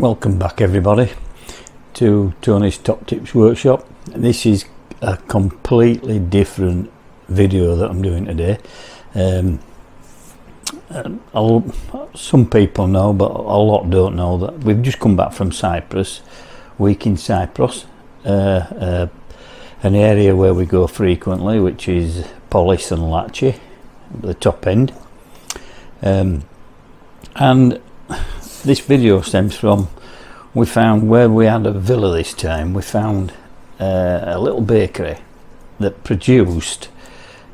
Welcome back everybody to Tony's Top Tips Workshop. This is a completely different video that I'm doing today. Some people know, but a lot don't know that we've just come back from Cyprus, week in Cyprus, an area where we go frequently, which is Polis and Lachi, the top end. And this video stems from, we found where we had a villa this time, we found a little bakery that produced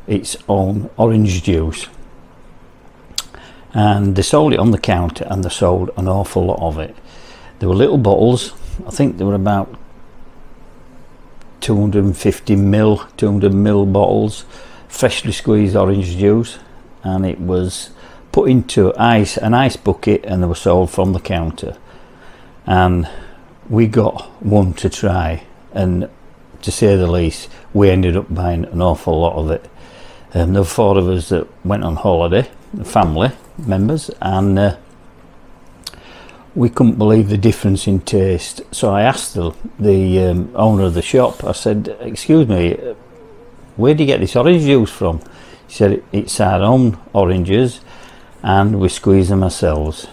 its own orange juice, and they sold it on the counter, and they sold an awful lot of it. There were little bottles, I think there were about 250 ml, 200 ml bottles, freshly squeezed orange juice, and it was put into an ice bucket, and they were sold from the counter. And we got one to try, and to say the least, we ended up buying an awful lot of it. There were 4 of us that went on holiday, family members, and we couldn't believe the difference in taste. So I asked the owner of the shop, I said, "Excuse me, where do you get this orange juice from?" He said, "It's our own oranges and we squeeze them ourselves,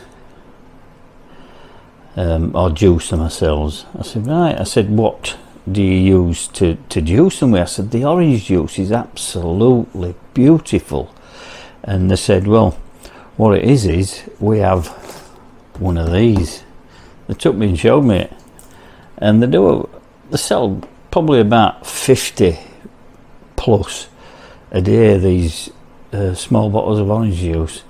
or juice them ourselves." I said, "Right." I said, "What do you use to juice them with?" I said, "The orange juice is absolutely beautiful." And they said, "Well, what it is we have one of these." They took me and showed me it, and they sell probably about 50 plus a day, these small bottles of orange juice.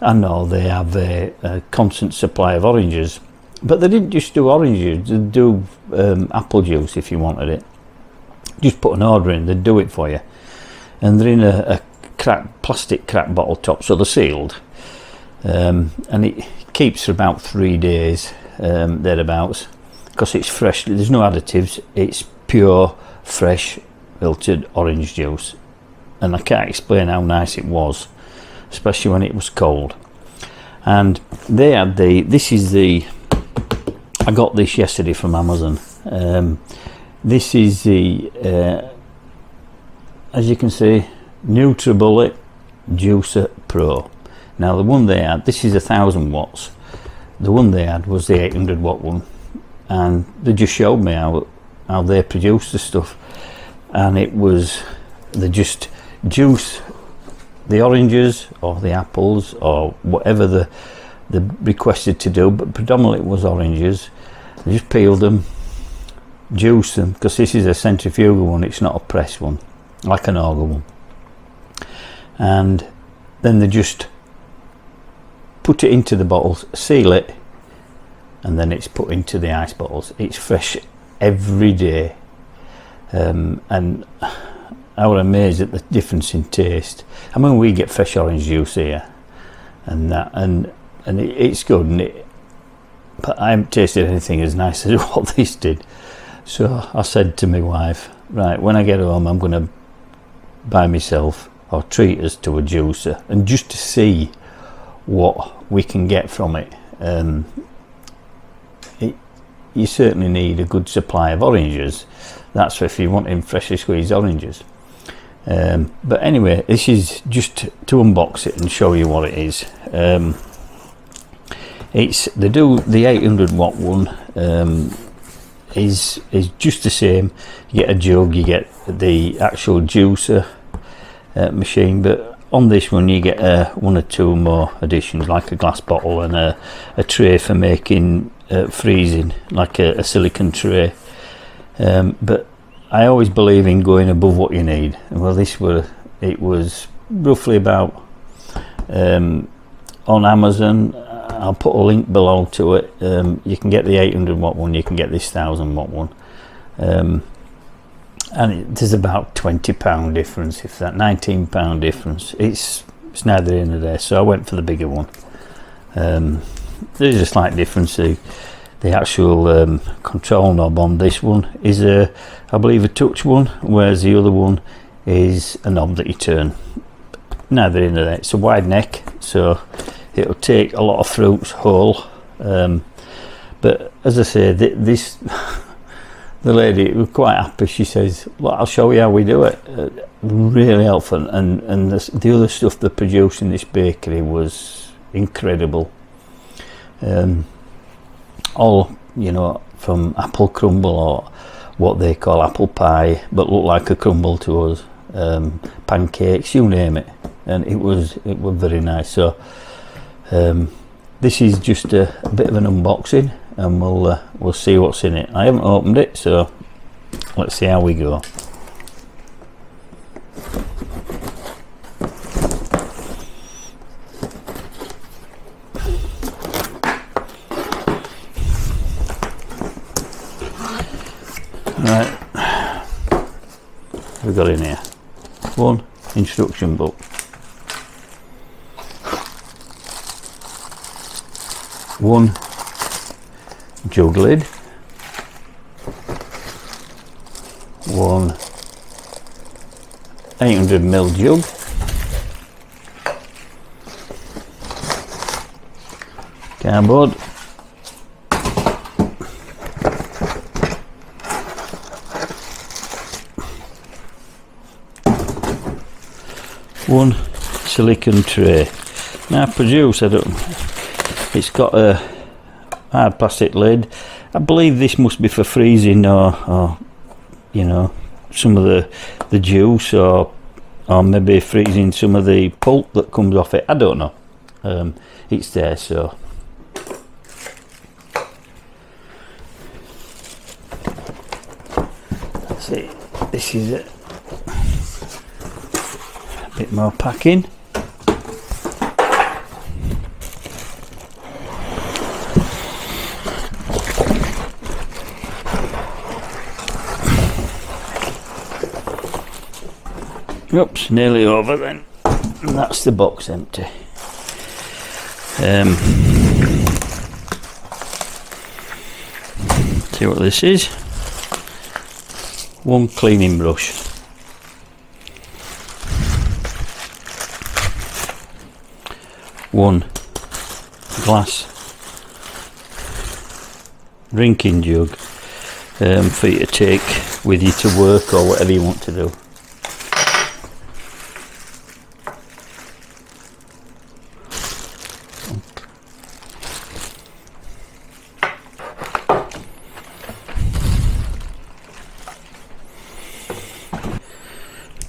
I know they have a constant supply of oranges, but they didn't just do oranges, they'd do apple juice if you wanted it. Just put an order in, they'd do it for you. And they're in a plastic crap bottle top, so they're sealed. And it keeps for about 3 days, thereabouts, because it's fresh, there's no additives, it's pure, fresh, filtered orange juice. And I can't explain how nice it was, especially when it was cold. And they had I got this yesterday from Amazon. This is the as you can see, Nutribullet Juicer Pro. Now the one they had, this is 1000 watts. The one they had was the 800 watt one, and they just showed me how they produce the stuff. And it was, they just juice the oranges or the apples or whatever they requested to do, but predominantly it was oranges. They just peeled them, juice them, because this is a centrifugal one, it's not a press one like an auger one, and then they just put it into the bottles, seal it, and then it's put into the ice bottles. It's fresh every day, and I was amazed at the difference in taste. I mean, we get fresh orange juice here, and it's good, but I haven't tasted anything as nice as what this did. So I said to my wife, right, when I get home, I'm going to buy myself, or treat us to, a juicer, and just to see what we can get from it. You certainly need a good supply of oranges. That's if you're wanting freshly squeezed oranges. But anyway, this is just to unbox it and show you what it is. They do the 800 watt one, is just the same. You get a jug, you get the actual juicer machine, but on this one you get 1 or 2 more additions, like a glass bottle and a tray for making freezing, like a silicone tray. But I always believe in going above what you need. Well, it was roughly about, on Amazon, I'll put a link below to it. You can get the 800 watt one, you can get this 1000 watt one, and there's about £20 difference, if that, £19 difference. It's neither here nor there, so I went for the bigger one. There's a slight difference. The actual control knob on this one is I believe a touch one, whereas the other one is a knob that you turn. Neither here nor there. It's a wide neck, so it'll take a lot of fruits whole, But as I say, this the lady was quite happy. She says, "Well, I'll show you how we do it." Really helpful, and the other stuff they produced in this bakery was incredible. All, you know, from apple crumble, or what they call apple pie, but look like a crumble to us, pancakes, you name it, and it was very nice. So this is just a bit of an unboxing, and we'll see what's in it. I haven't opened it, so let's see how we go. Right, what we've got in here: one instruction book, one jug lid, one 800ml jug, cardboard, one silicone tray. Now produce, it's got a hard plastic lid. I believe this must be for freezing, or you know, some of the juice, or maybe freezing some of the pulp that comes off it. I don't know. It's there, so that's it. This is it. A bit more packing. Oops, nearly over then. And that's the box empty. See what this is. One cleaning brush. One glass drinking jug for you to take with you to work or whatever you want to do.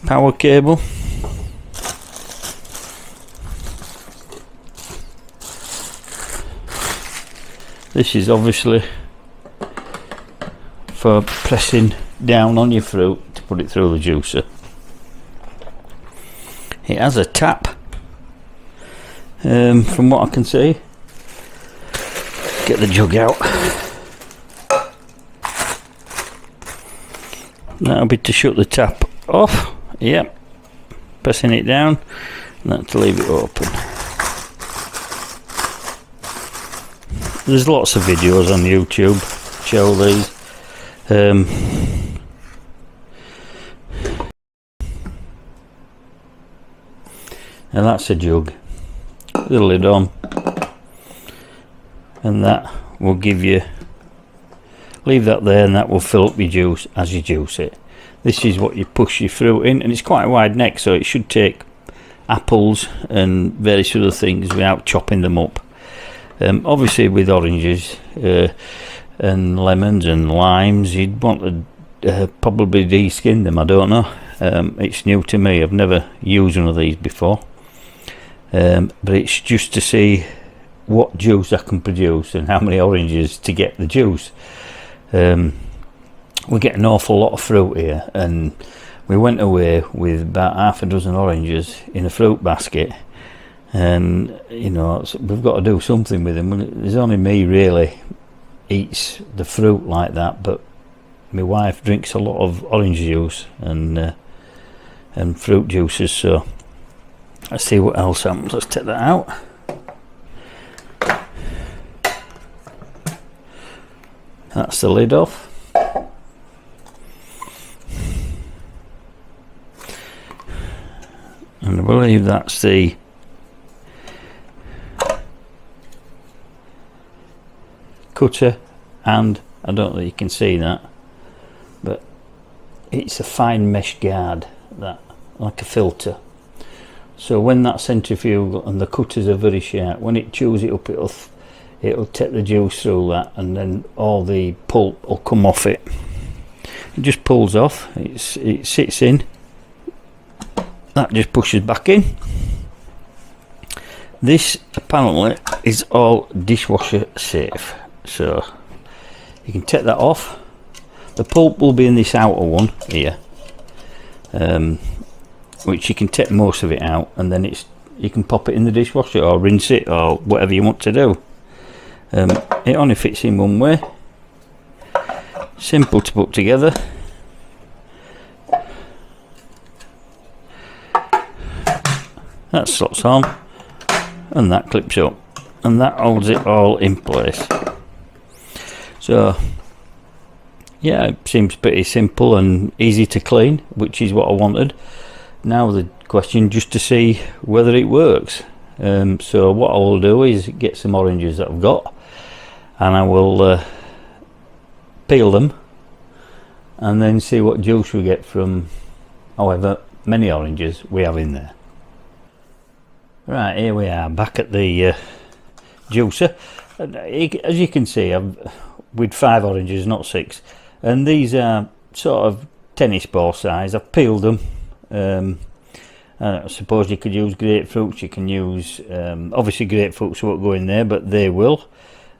Power cable. This is obviously for pressing down on your fruit to put it through the juicer. It has a tap, from what I can see. Get the jug out. That'll be to shut the tap off. Yep, pressing it down, and that to leave it open. There's lots of videos on YouTube show these. And that's a jug with the lid on, and that will give you, leave that there, and that will fill up your juice as you juice it. This is what you push your fruit in, and it's quite a wide neck, so it should take apples and various other things without chopping them up. Obviously with oranges and lemons and limes, you'd want to probably de-skin them. I don't know. It's new to me. I've never used one of these before, but it's just to see what juice I can produce and how many oranges to get the juice. We get an awful lot of fruit here, and we went away with about half a dozen oranges in a fruit basket, and you know, we've got to do something with them. There's only me really eats the fruit like that, but my wife drinks a lot of orange juice and fruit juices. So let's see what else happens. Let's take that out. That's the lid off. And I believe that's the cutter, and I don't know if you can see that, but it's a fine mesh guard, that, like a filter. So when that centrifugal and the cutters are very sharp, when it chews it up, it'll take the juice through that, and then all the pulp will come off it. It just pulls off. It sits in. That just pushes back in. This apparently is all dishwasher safe, so you can take that off. The pulp will be in this outer one here, which you can take most of it out, and then you can pop it in the dishwasher or rinse it or whatever you want to do. It only fits in one way. Simple to put together. That slots on, and that clips up, and that holds it all in place. So yeah, it seems pretty simple and easy to clean, which is what I wanted. Now the question, just to see whether it works. So what I will do is get some oranges that I've got, and I will peel them, and then see what juice we get from however many oranges we have in there. Right, here we are back at the juicer. As you can see, with 5 oranges, not 6, and these are sort of tennis ball size. I've peeled them. I suppose you could use grapefruits. You can use obviously grapefruits won't go in there, but they will.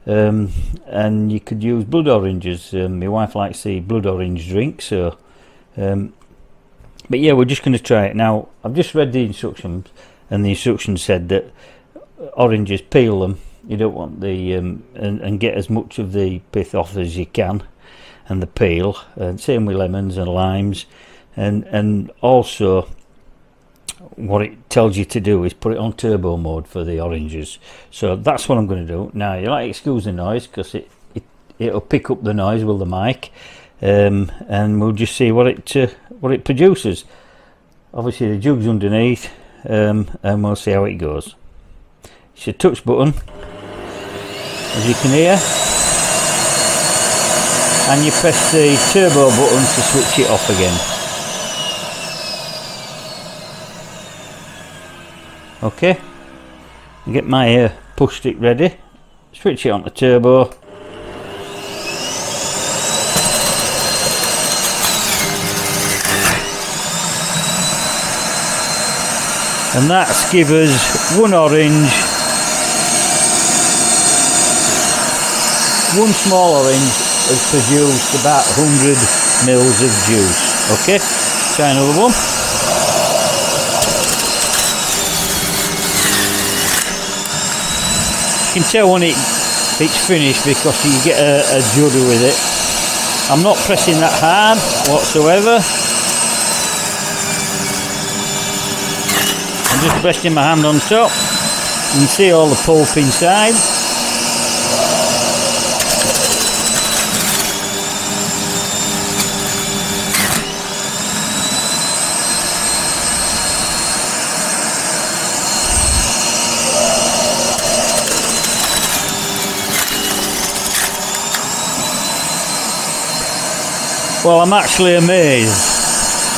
And you could use blood oranges. My wife likes the blood orange drink, so but yeah, we're just going to try it now. I've just read the instructions, and the instructions said that oranges, peel them. You don't want the and get as much of the pith off as you can, and the peel. And same with lemons and limes, and also what it tells you to do is put it on turbo mode for the oranges. So that's what I'm going to do now. You like excuse the noise, because it'll pick up the noise with the mic, and we'll just see what it produces. Obviously the jug's underneath, and we'll see how it goes. It's a touch button, as you can hear, and you press the turbo button to switch it off again. Okay, get my push stick ready, switch it on to turbo, and that's give us one orange, one small orange has produced about 100 mils of juice. Okay, try another one. You can tell when it's finished because you get a judder with it. I'm not pressing that hard whatsoever. I'm just resting my hand on top. You can see all the pulp inside. Well, I'm actually amazed.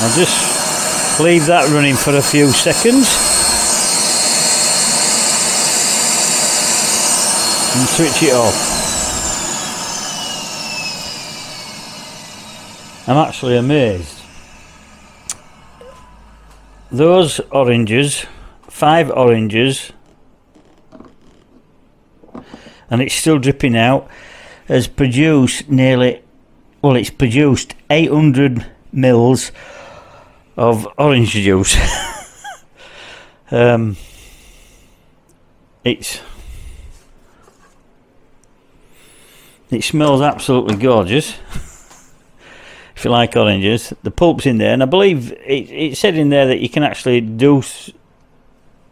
I'll just leave that running for a few seconds and switch it off. I'm actually amazed. Those oranges, 5 oranges, and it's still dripping out, has produced well, it's produced 800 mils of orange juice. It smells absolutely gorgeous. If you like oranges, the pulp's in there, and I believe it said in there that you can actually do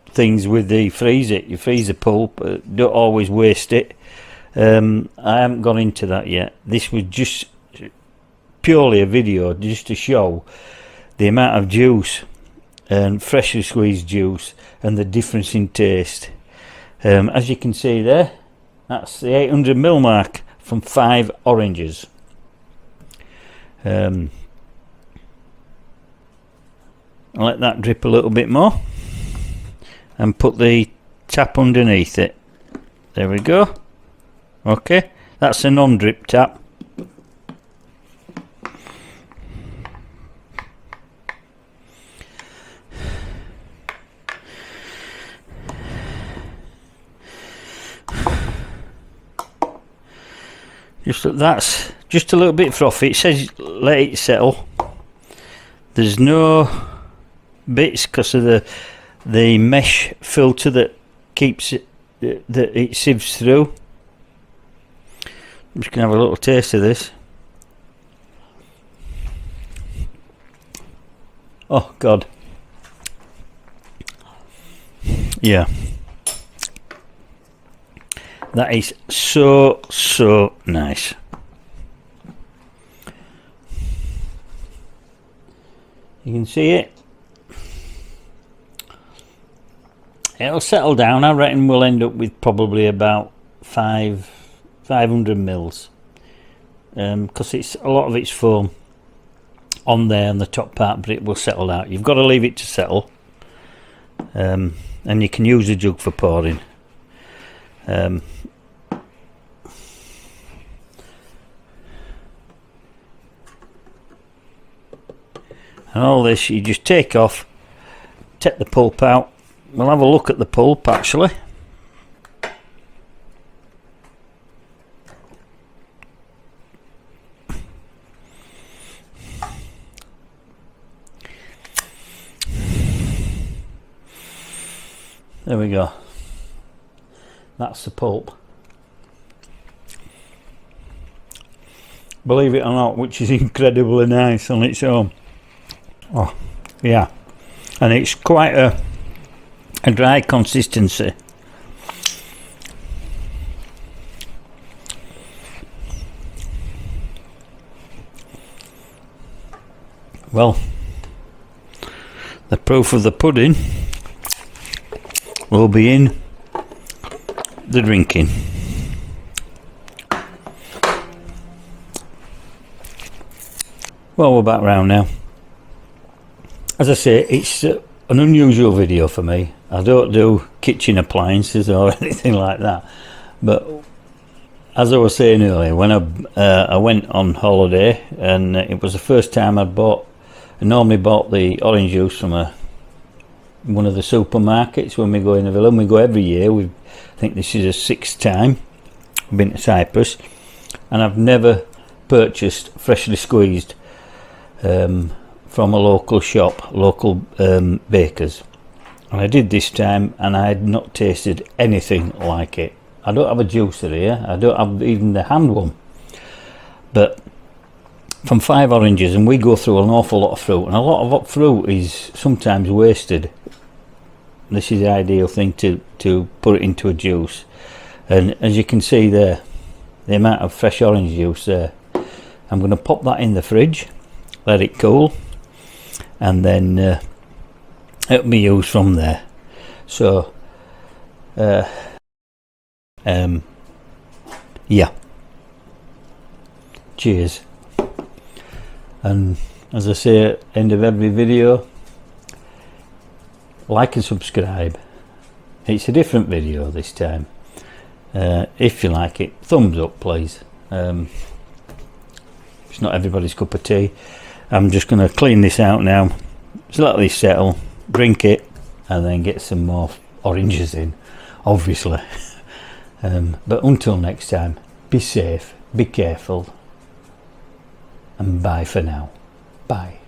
things with the freezer. You freeze the pulp, don't always waste it. I haven't gone into that yet. This was just purely a video just to show the amount of juice and freshly squeezed juice and the difference in taste. As you can see there, that's the 800 ml mark from 5 oranges. I'll let that drip a little bit more and put the tap underneath it. There we go. Okay, that's a non-drip tap. That's just a little bit frothy. It says let it settle. There's no bits because of the mesh filter that keeps it, that it sieves through. I'm just gonna have a little taste of this. Oh God, yeah, that is so nice. You can see it. It'll settle down. I reckon we'll end up with probably about 500 mils, because it's a lot of it's foam on there on the top part, but it will settle out. You've got to leave it to settle, and you can use a jug for pouring. And all this you just take off, take the pulp out. We'll have a look at the pulp actually. There we go. That's the pulp. Believe it or not, which is incredibly nice on its own. Oh, yeah. And it's quite a dry consistency. Well, the proof of the pudding will be in the drinking. Well, we're back round now. As I say, it's an unusual video for me. I don't do kitchen appliances or anything like that, but as I was saying earlier, when I went on holiday, and it was the first time I normally bought the orange juice from one of the supermarkets when we go in the villa. We go every year. I think this is the 6th time I've been to Cyprus, and I've never purchased freshly squeezed from a local shop, local bakers. And I did this time, and I had not tasted anything like it. I don't have a juicer here. I don't have even the hand one. But from 5 oranges, and we go through an awful lot of fruit, and a lot of fruit is sometimes wasted. This is the ideal thing to put it into a juice. And as you can see there, the amount of fresh orange juice there. I'm going to pop that in the fridge, let it cool, and then it'll be used from there. So yeah, cheers. And as I say at the end of every video, like and subscribe. It's a different video this time. If you like it, thumbs up please. It's not everybody's cup of tea. I'm just going to clean this out now. Just let this settle, drink it, and then get some more oranges in, obviously. But until next time, be safe, be careful, and bye for now. Bye.